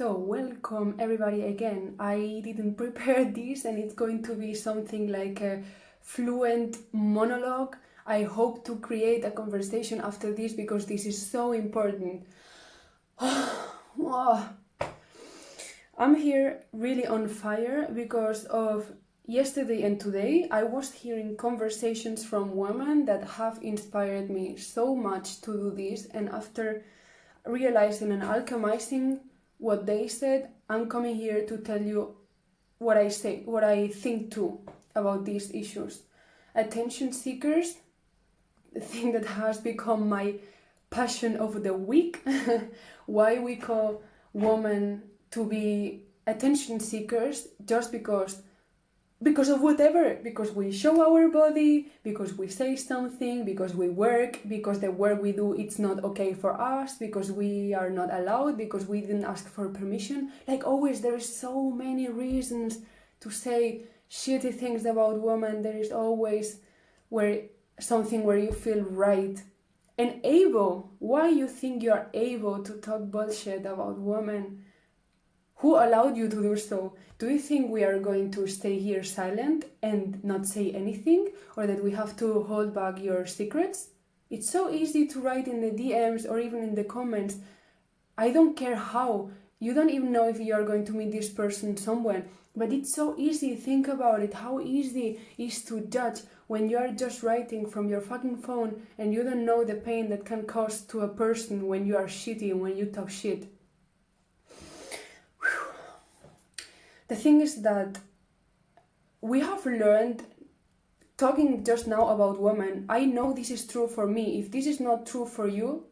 So, welcome everybody again. I didn't prepare this and it's going to be something like a fluent monologue. I hope to create a conversation after this because this is so important. I'm here really on fire because of yesterday and today. I was hearing conversations from women that have inspired me so much to do this, and after realizing and alchemizing what they said, I'm coming here to tell you what I think too about these issues. Attention seekers, the thing that has become my passion of the week. Why we call women to be attention seekers just because of whatever, because we show our body, because we say something, because we work, because the work we do it's not okay for us, because we are not allowed, because we didn't ask for permission. Like always there is so many reasons to say shitty things about women. There is always something where you feel right and able. Why you think you are able to talk bullshit about women? Who allowed you to do so? Do you think we are going to stay here silent and not say anything? Or that we have to hold back your secrets? It's so easy to write in the DMs or even in the comments. I don't care how. You don't even know if you are going to meet this person somewhere. But it's so easy. Think about it. How easy it is to judge when you are just writing from your fucking phone and you don't know the pain that can cause to a person when you are shitty and when you talk shit. The thing is that we have learned, talking just now about women, I know this is true for me. If this is not true for you,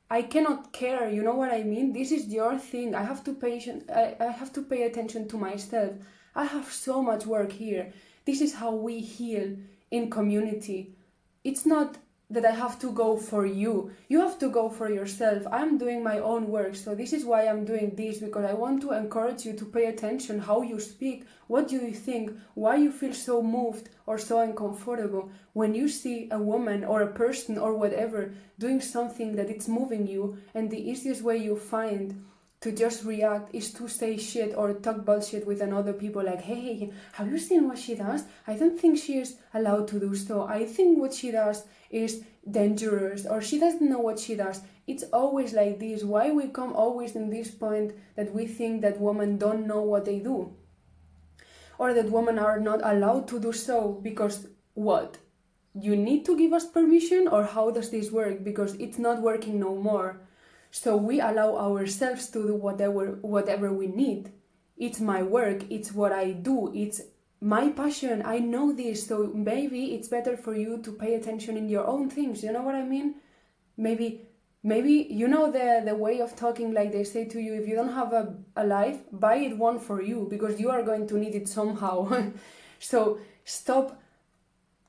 I cannot care, you know what I mean? This is your thing. I have to pay attention to myself. I have so much work here. This is how we heal in community. It's not that I have to go for you. You have to go for yourself. I'm doing my own work, so this is why I'm doing this, because I want to encourage you to pay attention how you speak, what do you think, why you feel so moved or so uncomfortable when you see a woman or a person or whatever doing something that it's moving you, and the easiest way you find to just react is to say shit or talk bullshit with another people like, hey, have you seen what she does? I don't think she is allowed to do so. I think what she does is dangerous, or she doesn't know what she does. It's always like this. Why we come always in this point that we think that women don't know what they do, or that women are not allowed to do so because what? You need to give us permission, or how does this work? Because it's not working no more. So we allow ourselves to do whatever we need. It's my work, it's what I do, it's my passion, I know this, so maybe it's better for you to pay attention in your own things, you know what I mean? Maybe you know the way of talking, like they say to you, if you don't have a life, buy it one for you, because you are going to need it somehow. So stop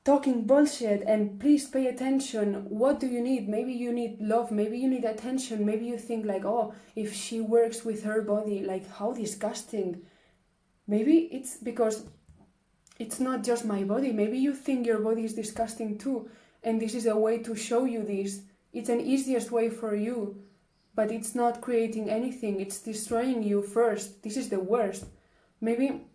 talking bullshit and please pay attention. What do you need? Maybe you need love, maybe you need attention, maybe you think like, oh, if she works with her body, like how disgusting. Maybe it's because it's not just my body. Maybe you think your body is disgusting too, and this is a way to show you this. It's an easiest way for you, but it's not creating anything. It's destroying you first. This is the worst. Maybe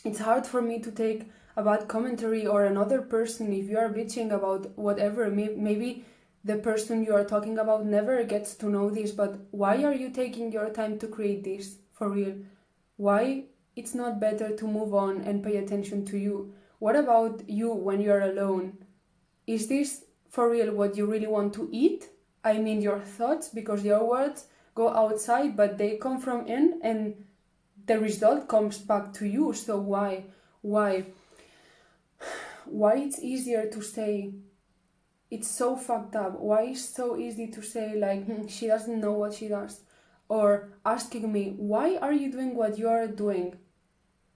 it's hard for me to take a bad commentary or another person if you are bitching about whatever. Maybe the person you are talking about never gets to know this, but why are you taking your time to create this for real? Why it's not better to move on and pay attention to you? What about you when you're alone? Is this for real what you really want to eat? I mean your thoughts, because your words go outside but they come from in, and the result comes back to you. So why it's easier to say? It's so fucked up. Why it's so easy to say like, she doesn't know what she does, or asking me, why are you doing what you are doing?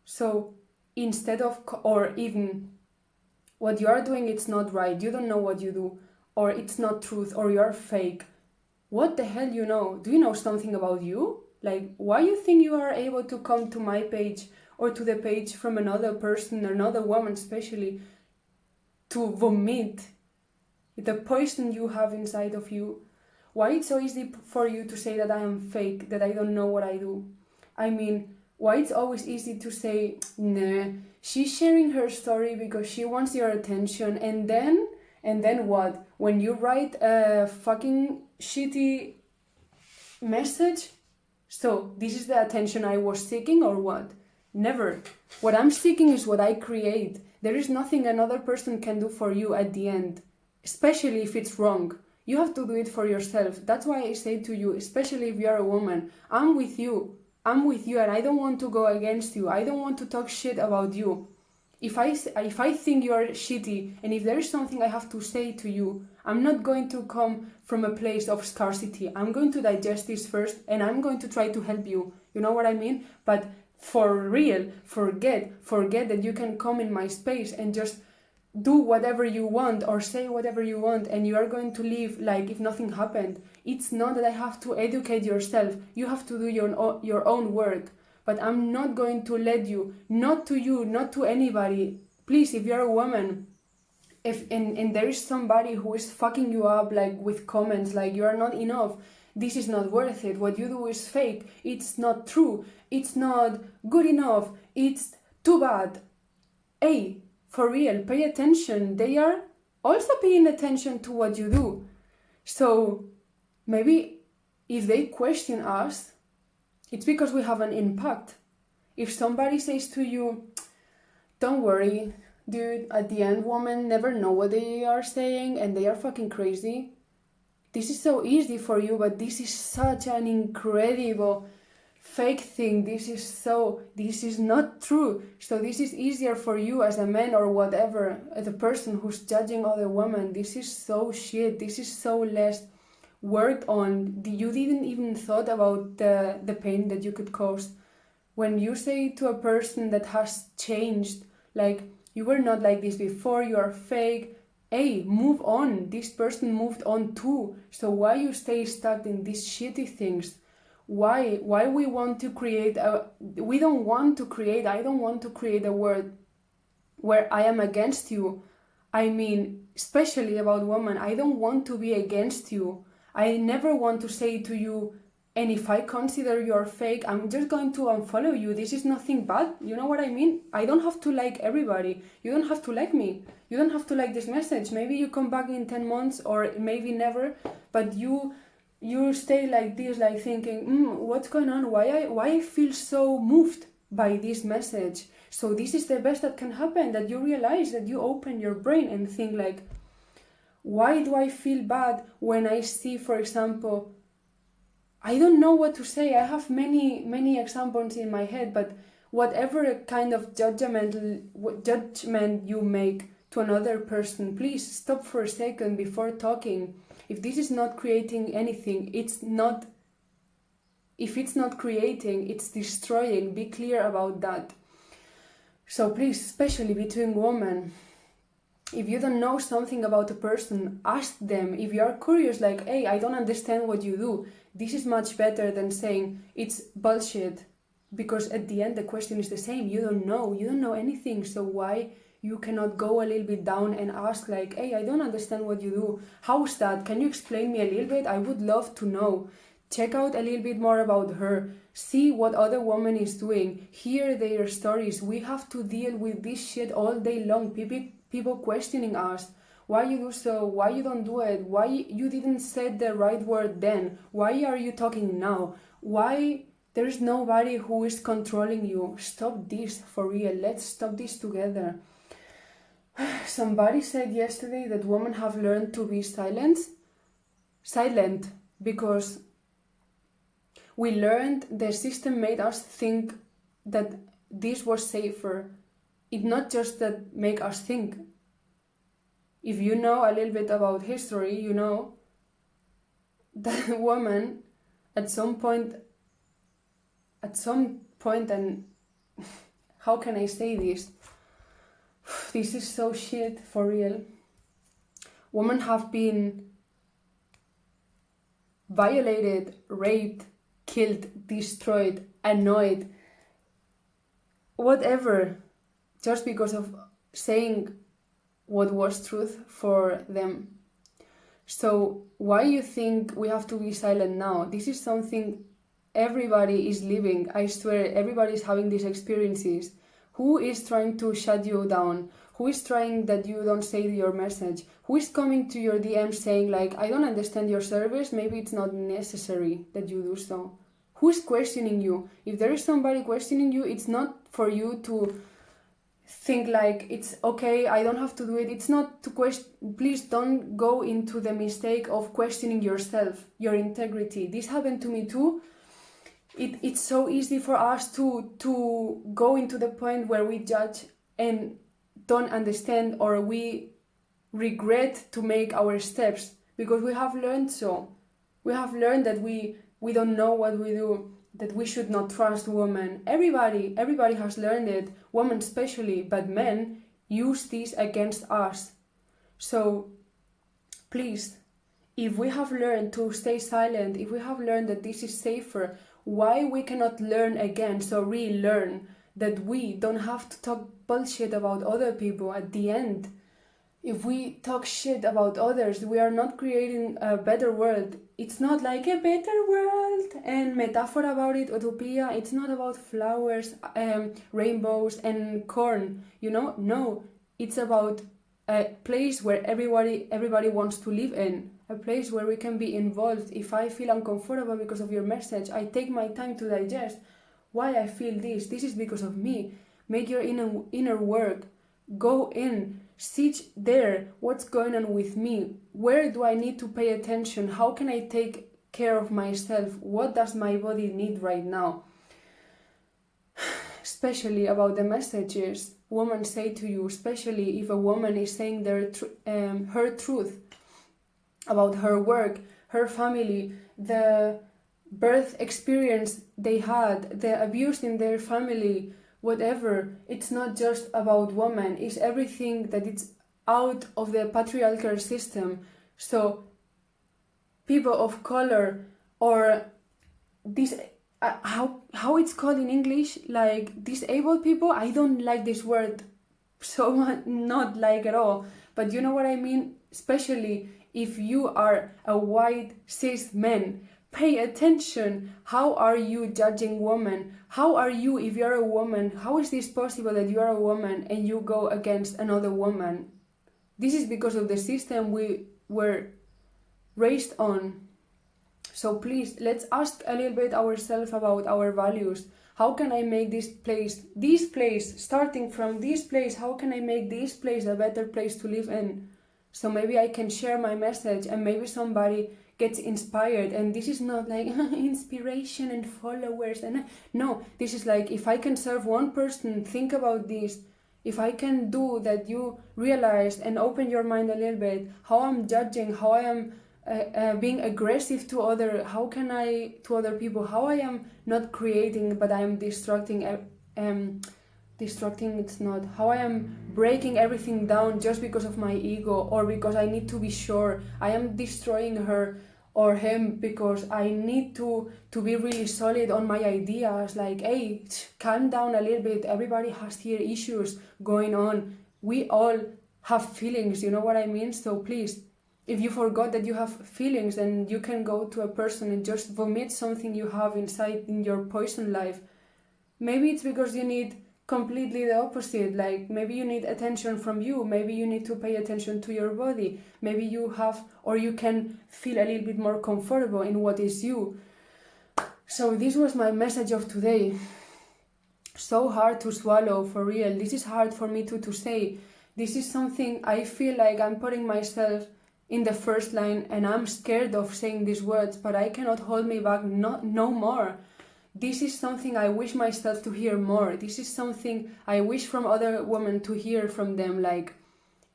So instead of, or even, what you are doing, it's not right, you don't know what you do, or it's not truth, or you're fake. What the hell you know? Do you know something about you? Like, why you think you are able to come to my page or to the page from another person, another woman especially, to vomit the poison you have inside of you? Why it's so easy for you to say that I am fake, that I don't know what I do? I mean, why it's always easy to say, nah, she's sharing her story because she wants your attention, and then what? When you write a fucking shitty message, so this is the attention I was seeking or what? Never. What I'm seeking is what I create. There is nothing another person can do for you at the end, especially if it's wrong. You have to do it for yourself. That's why I say to you, especially if you're a woman, I'm with you. I'm with you, and I don't want to go against you. I don't want to talk shit about you. If I think you're shitty, and if there is something I have to say to you, I'm not going to come from a place of scarcity. I'm going to digest this first, and I'm going to try to help you. You know what I mean? But for real, forget that you can come in my space and just do whatever you want or say whatever you want, and you are going to live like if nothing happened. It's not that I have to educate yourself. You have to do your own work. But I'm not going to let you, not to anybody. Please, if you're a woman, and there is somebody who is fucking you up like with comments like you are not enough, this is not worth it, what you do is fake, it's not true, it's not good enough, it's too bad. Hey, for real, pay attention. They are also paying attention to what you do. So maybe if they question us, it's because we have an impact. If somebody says to you, don't worry, dude, at the end, women never know what they are saying and they are fucking crazy. This is so easy for you, but this is such an incredible fake thing. This is not true. So this is easier for you as a man or whatever, as a person who's judging other women. This is so shit. This is so less worked on. You didn't even thought about the pain that you could cause. When you say to a person that has changed, like, you were not like this before, you are fake, hey, move on. This person moved on too. So why you stay stuck in these shitty things? Why we want to create I don't want to create a world where I am against you. I mean, especially about women, I don't want to be against you. I never want to say to you, and if I consider you're fake, I'm just going to unfollow you. This is nothing bad. You know what I mean? I don't have to like everybody. You don't have to like me. You don't have to like this message. Maybe you come back in 10 months or maybe never, but you stay like this, like thinking, what's going on? Why I feel so moved by this message? So this is the best that can happen, that you realize, that you open your brain and think like, why do I feel bad when I see, for example, I don't know what to say. I have many examples in my head, but whatever kind of judgment you make to another person, please stop for a second before talking. If this is not creating anything, if it's not creating, it's destroying. Be clear about that. So please, especially between women, if you don't know something about a person, ask them. If you are curious, like, hey, I don't understand what you do, this is much better than saying it's bullshit. Because at the end, the question is the same. You don't know anything. So why you cannot go a little bit down and ask like, hey, I don't understand what you do. How's that? Can you explain me a little bit? I would love to know. Check out a little bit more about her. See what other woman is doing. Hear their stories. We have to deal with this shit all day long. People questioning us. Why you do so? Why you don't do it? Why you didn't say the right word then? Why are you talking now? Why there's nobody who is controlling you? Stop this, for real. Let's stop this together. Somebody said yesterday that women have learned to be silent because we learned, the system made us think that this was safer. It not just that make us think. If you know a little bit about history, you know that woman at some point, and how can I say this? This is so shit, for real. Women have been violated, raped, killed, destroyed, annoyed, whatever, just because of saying what was truth for them. So why you think we have to be silent now? This is something everybody is living. I swear, everybody is having these experiences. Who is trying to shut you down? Who is trying that you don't say your message? Who is coming to your DM saying like, I don't understand your service, maybe it's not necessary that you do so? Who is questioning you? If there is somebody questioning you, it's not for you to think like it's okay, I don't have to do it. It's not to question. Please don't go into the mistake of questioning yourself, your integrity. This happened to me too. It's so easy for us to go into the point where we judge and don't understand, or we regret to make our steps because we have learned so. We have learned that we don't know what we do, that we should not trust women. Everybody has learned it, women especially, but men use this against us. So please, if we have learned to stay silent, if we have learned that this is safer, why we cannot learn again? So relearn that we don't have to talk bullshit about other people. At the end, if we talk shit about others, we are not creating a better world. It's not like a better world and metaphor about it, utopia. It's not about flowers, rainbows and corn, No, it's about a place where everybody wants to live in, a place where we can be involved. If I feel uncomfortable because of your message, I take my time to digest why I feel this. This is because of me. Make your inner work. Go in. Sit there. What's going on with me? Where do I need to pay attention? How can I take care of myself? What does my body need right now? Especially about the messages women say to you, especially if a woman is saying her truth about her work, her family, the birth experience they had, the abuse in their family, whatever. It's not just about women, it's everything that it's out of the patriarchal system. So people of color, or this how it's called in English, like disabled people. I don't like this word so much, not like at all, but you know what I mean. Especially if you are a white cis man, pay attention. How are you judging women? How are you, if you're a woman, how is this possible that you are a woman and you go against another woman? This is because of the system we were raised on. So please, let's ask a little bit ourselves about our values. How can I make this place, starting from this place, how can I make this place a better place to live in? So maybe I can share my message and maybe somebody gets inspired. And this is not like inspiration and followers. And no, this is like, if I can serve one person, think about this. If I can do that, you realize and open your mind a little bit, how I'm judging, how I am being aggressive to other people, how I am not creating but I am destructing. It's not how I am breaking everything down just because of my ego, or because I need to be sure. I am destroying her or him because I need to be really solid on my ideas. Like, hey, calm down a little bit. Everybody has here issues going on. We all have feelings, you know what I mean? So please, if you forgot that you have feelings, then you can go to a person and just vomit something you have inside in your poison life. Maybe it's because you need completely the opposite. Like, maybe you need attention from you. Maybe you need to pay attention to your body. Maybe you have, or you can feel a little bit more comfortable in what is you. So this was my message of today. So hard to swallow, for real. This is hard for me to say. This is something I feel like I'm putting myself in the first line and I'm scared of saying these words, but I cannot hold me back no more. This is something I wish myself to hear more. This is something I wish from other women to hear from them. Like,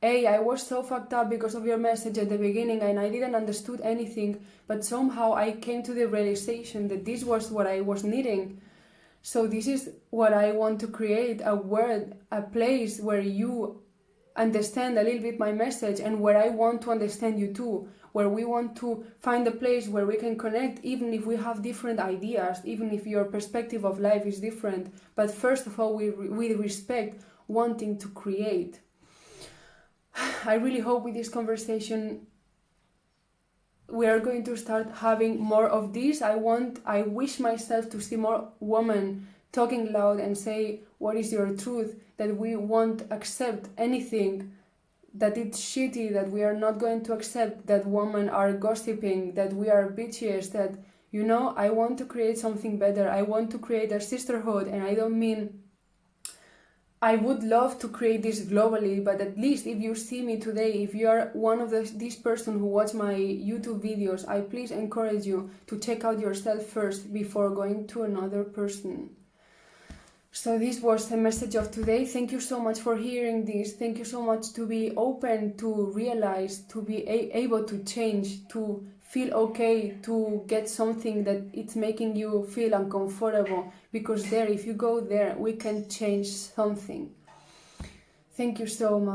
hey, I was so fucked up because of your message at the beginning and I didn't understood anything, but somehow I came to the realization that this was what I was needing. So this is what I want to create, a world, a place where you understand a little bit my message, and where I want to understand you too, where we want to find a place where we can connect, even if we have different ideas, even if your perspective of life is different, but first of all, with respect, wanting to create. I really hope with this conversation we are going to start having more of this. I wish myself to see more women talking loud and say what is your truth, that we won't accept anything, that it's shitty, that we are not going to accept that women are gossiping, that we are bitches, that, you know, I want to create something better. I want to create a sisterhood, and I don't mean, I would love to create this globally, but at least if you see me today, if you are one of these person who watch my YouTube videos, I please encourage you to check out yourself first before going to another person. So this was the message of today. Thank you so much for hearing this. Thank you so much to be open to realize, to be able to change, to feel okay, to get something that it's making you feel uncomfortable. Because there, if you go there, we can change something. Thank you so much.